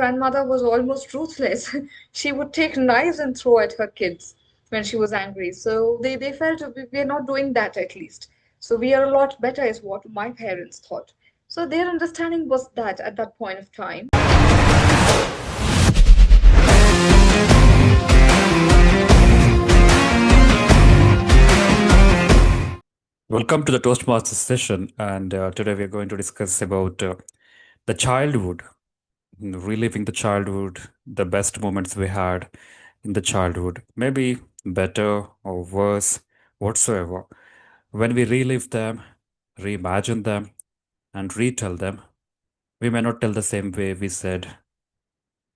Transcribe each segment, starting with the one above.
Grandmother was almost ruthless. She would take knives and throw at her kids when she was angry. So they felt we're not doing that at least. So we are a lot better, is what my parents thought. So their understanding was that at that point of time. Welcome to the Toastmasters session, and today we are going to discuss about the childhood, reliving the childhood, the best moments we had in the childhood, maybe better or worse, whatsoever. When we relive them, reimagine them, and retell them, we may not tell the same way we said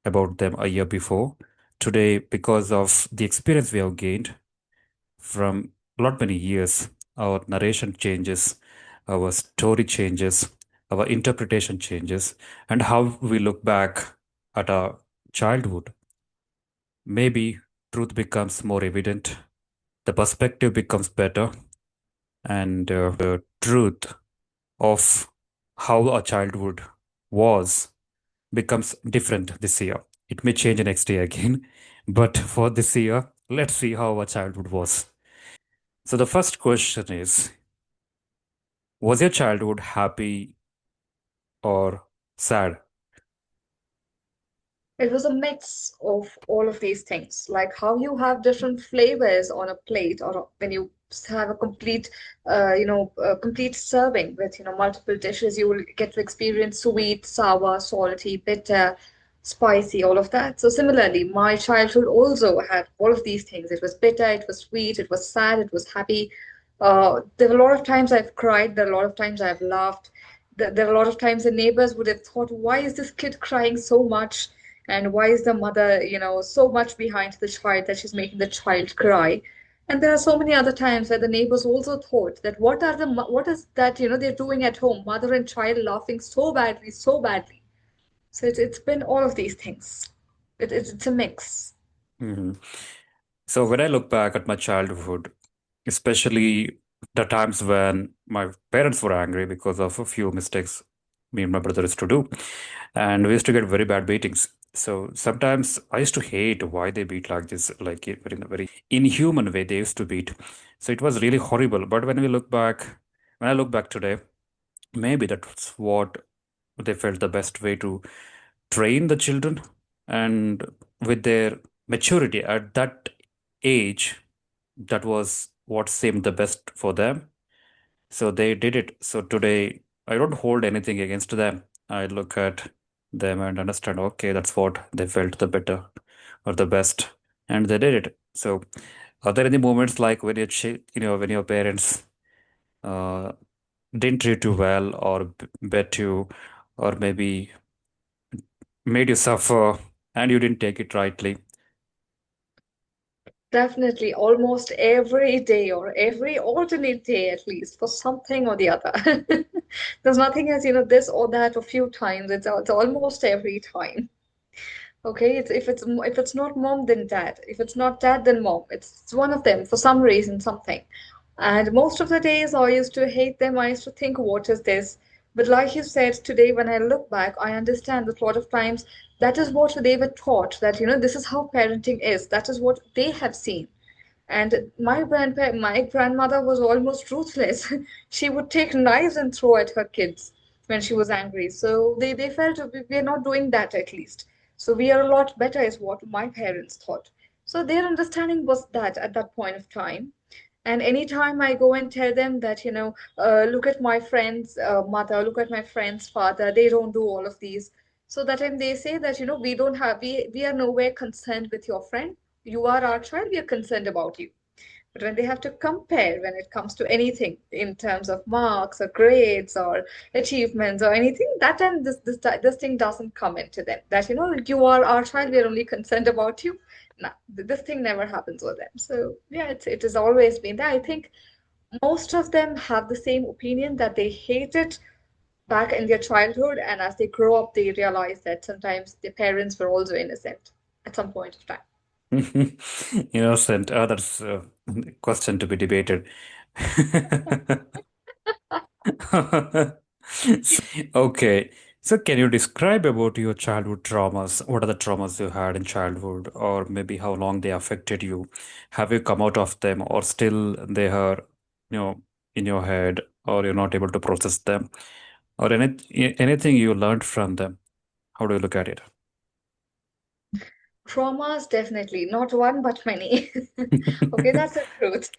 about them a year before. Today, because of the experience we have gained, from lot many years, our narration changes, our story changes, our interpretation changes, and how we look back at our childhood. Maybe truth becomes more evident, the perspective becomes better, and the truth of how our childhood was becomes different this year. It may change next year again, but for this year, let's see how our childhood was. So the first question is, was your childhood happy or sad? It was a mix of all of these things, like how you have different flavors on a plate, or when you have a complete serving with, multiple dishes, you will get to experience sweet, sour, salty, bitter, spicy, all of that. So similarly, my childhood also had all of these things. It was bitter, it was sweet, it was sad, it was happy. There were a lot of times I've cried, there are a lot of times I've laughed. There are a lot of times the neighbors would have thought, why is this kid crying so much? And why is the mother, so much behind the child that she's making the child cry? And there are so many other times where the neighbors also thought that what is that, they're doing at home, mother and child laughing so badly, so badly. So it's been all of these things. It's a mix. Mhm. So when I look back at my childhood, especially the times when my parents were angry because of a few mistakes me and my brother used to do, and we used to get very bad beatings. So sometimes I used to hate why they beat like this, like in a very inhuman way they used to beat. So it was really horrible. But when I look back today, maybe that's what they felt the best way to train the children, and with their maturity at that age, that was what seemed the best for them, so they did it. So today I don't hold anything against them. I look at them and understand, okay, that's what they felt the better or the best, and they did it. So are there any moments like when when your parents uh, didn't treat you well, or bet you, or maybe made you suffer and you didn't take it rightly? Definitely, almost every day or every alternate day at least for something or the other. There's nothing as, this or that a few times. It's almost every time. Okay, if it's not mom, then dad. If it's not dad, then mom. It's one of them for some reason, something. And most of the days I used to hate them. I used to think, what is this? But like you said, today when I look back, I understand that a lot of times that is what they were taught, that this is how parenting is. That is what they have seen. And my grandmother was almost ruthless. She would take knives and throw at her kids when she was angry. So they felt we're not doing that at least. So we are a lot better, is what my parents thought. So their understanding was that at that point of time. And anytime I go and tell them that, look at my friend's mother, look at my friend's father, they don't do all of these. So that time they say that, we are nowhere concerned with your friend. You are our child, we are concerned about you. But when they have to compare, when it comes to anything in terms of marks or grades or achievements or anything, that time this thing doesn't come into them. That you are our child, we are only concerned about you. No, this thing never happens with them. So yeah, it has always been that. I think most of them have the same opinion that they hate it back in their childhood, and as they grow up, they realize that sometimes their parents were also innocent at some point of time. Innocent, that's a question to be debated. Okay, So, can you describe about your childhood traumas? What are the traumas you had in childhood, or maybe how long they affected you? Have you come out of them, or still they are, you know, in your head, or you're not able to process them, or anything you learned from them? How do you look at it? Traumas, definitely. Not one, but many. Okay, that's the truth.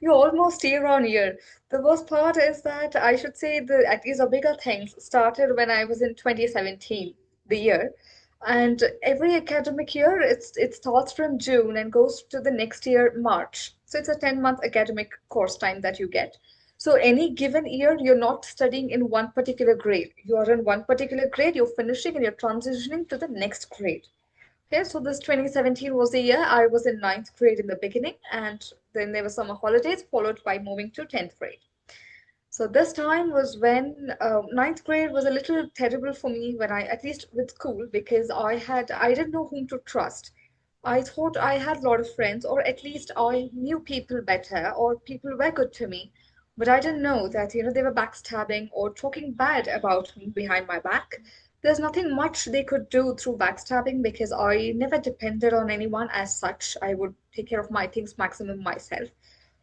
You're almost year on year. The worst part is that I should say the at least the bigger things started when I was in 2017, the year. And every academic year, it starts from June and goes to the next year, March. So it's a 10-month academic course time that you get. So any given year, you're not studying in one particular grade. You are in one particular grade, you're finishing and you're transitioning to the next grade. Okay, so this 2017 was the year I was in ninth grade in the beginning, and then there were summer holidays, followed by moving to 10th grade. So this time was when ninth grade was a little terrible for me when I, at least with school, because I didn't know whom to trust. I thought I had a lot of friends, or at least I knew people better, or people were good to me. But I didn't know that, they were backstabbing or talking bad about me behind my back. There's nothing much they could do through backstabbing because I never depended on anyone as such. I would take care of my things maximum myself.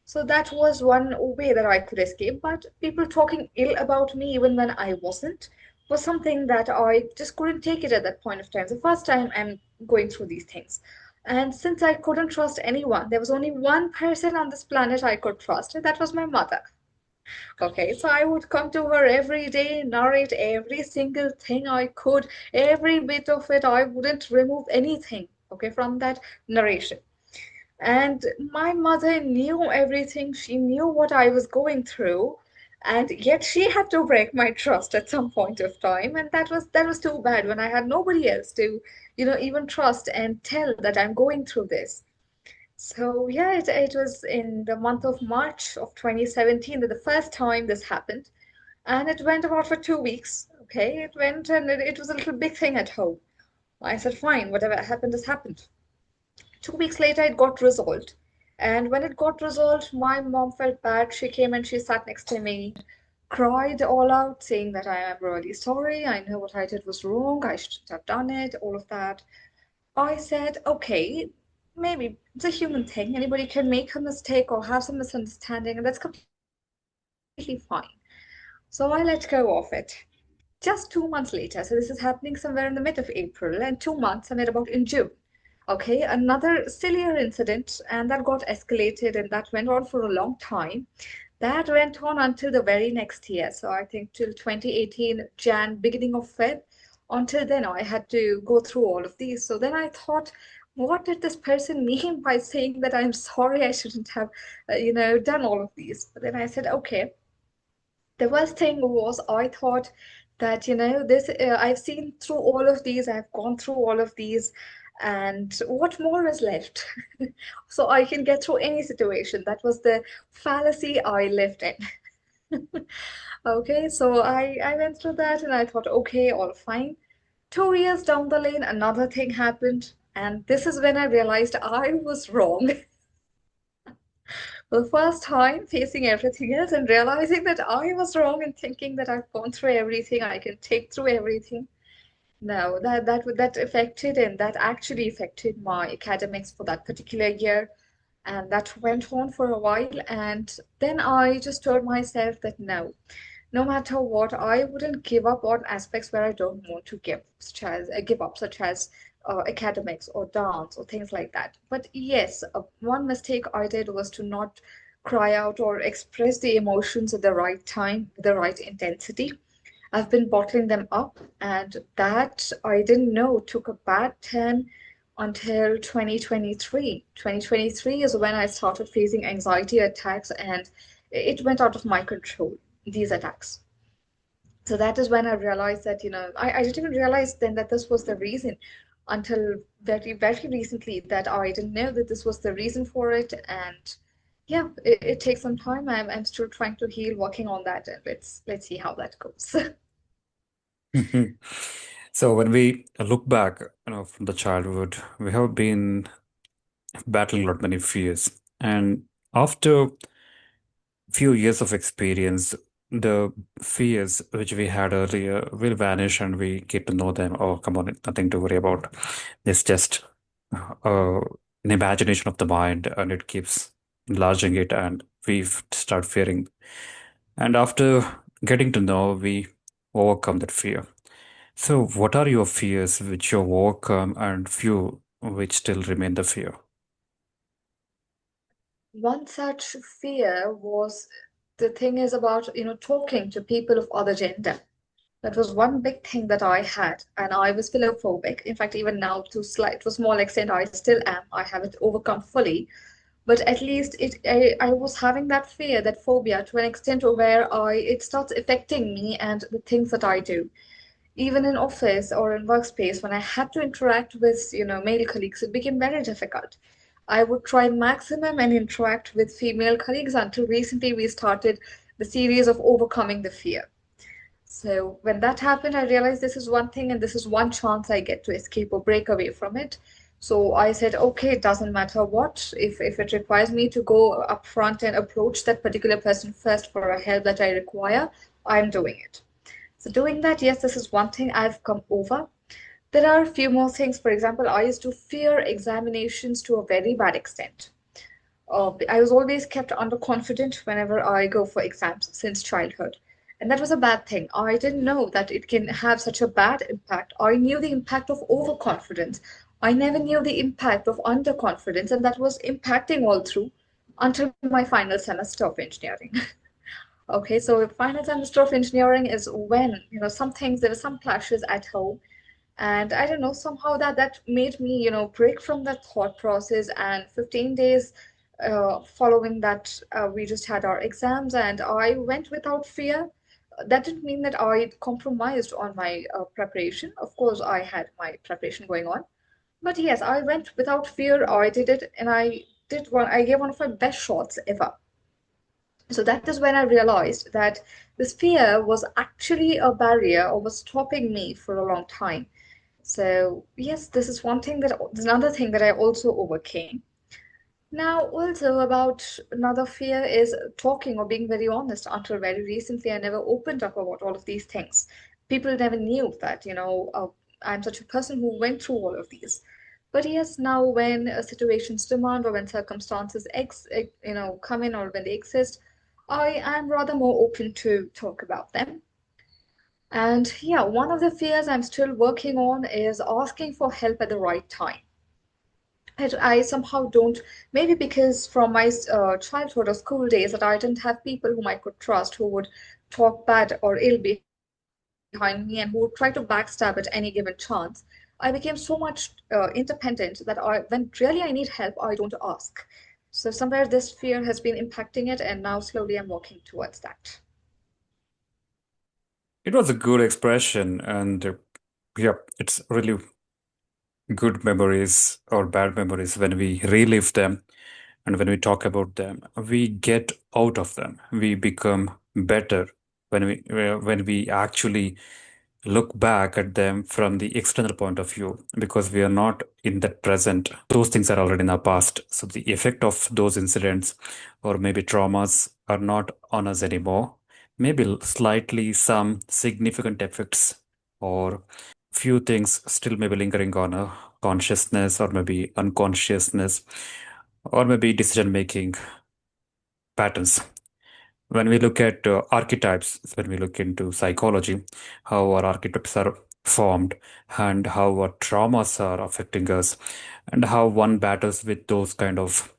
So that was one way that I could escape. But people talking ill about me even when I wasn't was something that I just couldn't take it at that point of time. It's the first time I'm going through these things. And since I couldn't trust anyone, there was only one person on this planet I could trust, and that was my mother. Okay, so I would come to her every day, narrate every single thing I could, every bit of it. I wouldn't remove anything, okay, from that narration. And my mother knew everything. She knew what I was going through. And yet she had to break my trust at some point of time. And that was too bad when I had nobody else to, even trust and tell that I'm going through this. So yeah, it was in the month of March of 2017 that the first time this happened. And it went about for 2 weeks. Okay, it went and it was a little big thing at home. I said, fine, whatever happened has happened. 2 weeks later, it got resolved. And when it got resolved, my mom felt bad. She came and she sat next to me, cried all out, saying that I am really sorry. I know what I did was wrong. I shouldn't have done it, all of that. I said, okay, maybe it's a human thing. Anybody can make a mistake or have some misunderstanding, and that's completely fine. So I let go of it. Just 2 months later, so this is happening somewhere in the mid of April, and 2 months, somewhere about in June. Okay, another sillier incident, and that got escalated, and that went on for a long time. That went on until the very next year. So I think till 2018, Jan, beginning of Feb. Until then, I had to go through all of these. So then I thought, what did this person mean by saying that I'm sorry? I shouldn't have, done all of these. But then I said, okay, the worst thing was I thought that this I've seen through all of these, I've gone through all of these, and what more is left? So I can get through any situation. That was the fallacy I lived in. Okay, so I went through that and I thought, okay, all fine. 2 years down the lane, another thing happened, and this is when I realized I was wrong. For the first time facing everything else and realizing that I was wrong and thinking that I've gone through everything, I can take through everything. No, that affected and that actually affected my academics for that particular year. And that went on for a while. And then I just told myself that no matter what, I wouldn't give up on aspects where I don't want to give up, such as academics or dance or things like that. But yes, one mistake I did was to not cry out or express the emotions at the right time, with the right intensity. I've been bottling them up, and that I didn't know took a bad turn until 2023. 2023 is when I started facing anxiety attacks, and it went out of my control, these attacks. So that is when I realized that, I didn't even realize then that this was the reason until very, very recently that I didn't know that this was the reason for it. And yeah, it takes some time. I'm still trying to heal, working on that, and let's see how that goes. So when we look back, from the childhood, we have been battling a lot many fears, and after few years of experience, the fears which we had earlier will vanish and we get to know them. Oh, come on, nothing to worry about. It's just uh, an imagination of the mind, and it keeps enlarging it, and we start fearing. And after getting to know, we overcome that fear. So, what are your fears which you overcome, and few which still remain the fear? One such fear was the thing is about, talking to people of other gender. That was one big thing that I had, and I was philophobic. In fact, even now, to a small extent, I still am. I haven't overcome fully, but at least I was having that fear, that phobia, to an extent where it starts affecting me and the things that I do. Even in office or in workspace, when I had to interact with, male colleagues, it became very difficult. I would try maximum and interact with female colleagues until recently we started the series of overcoming the fear. So when that happened, I realized this is one thing and this is one chance I get to escape or break away from it. So I said, okay, it doesn't matter what. If it requires me to go up front and approach that particular person first for a help that I require, I'm doing it. So doing that, yes, this is one thing I've come over. There are a few more things. For example, I used to fear examinations to a very bad extent. I was always kept underconfident whenever I go for exams since childhood. And that was a bad thing. I didn't know that it can have such a bad impact. I knew the impact of overconfidence. I never knew the impact of underconfidence, and that was impacting all through until my final semester of engineering. Okay, so final semester of engineering is when, some things, there were some clashes at home, and I don't know, somehow that made me, break from that thought process. And 15 days following that, we just had our exams, and I went without fear. That didn't mean that I compromised on my preparation. Of course, I had my preparation going on, but yes, I went without fear. I did it, and I gave one of my best shots ever. So that is when I realized that this fear was actually a barrier or was stopping me for a long time. So, yes, this is another thing that I also overcame. Now, also about another fear is talking or being very honest. Until very recently, I never opened up about all of these things. People never knew that, I'm such a person who went through all of these. But yes, now when situations demand or when circumstances come in or when they exist, I am rather more open to talk about them. And yeah, one of the fears I'm still working on is asking for help at the right time. I somehow don't, maybe because from my childhood or school days that I didn't have people whom I could trust who would talk bad or ill behind me and who would try to backstab at any given chance. I became so much independent that when really I need help, I don't ask. So somewhere this fear has been impacting it, and now slowly I'm working towards that. It was a good expression, and yeah, it's really good memories or bad memories when we relive them and when we talk about them, we get out of them. We become better when we actually look back at them from the external point of view because we are not in the present. Those things are already in our past. So the effect of those incidents or maybe traumas are not on us anymore. Maybe slightly some significant effects or few things still maybe lingering on a consciousness or maybe unconsciousness or maybe decision making patterns. When we look at archetypes, when we look into psychology, how our archetypes are formed and how our traumas are affecting us, and how one battles with those kind of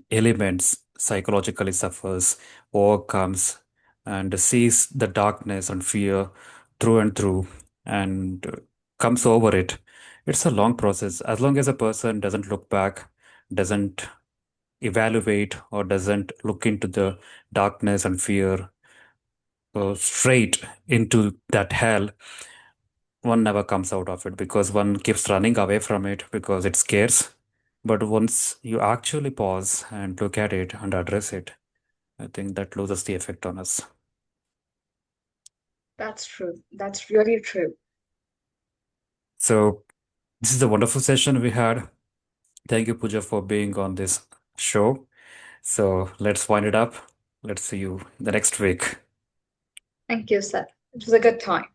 elements, psychologically suffers, overcomes, and sees the darkness and fear through and through and comes over it. It's a long process. As long as a person doesn't look back, doesn't evaluate, or doesn't look into the darkness and fear straight into that hell, one never comes out of it because one keeps running away from it because it scares. But once you actually pause and look at it and address it, I think that loses the effect on us. That's true. That's really true. So, this is a wonderful session we had. Thank you, Pooja, for being on this show. So, let's wind it up. Let's see you the next week. Thank you, sir. It was a good time.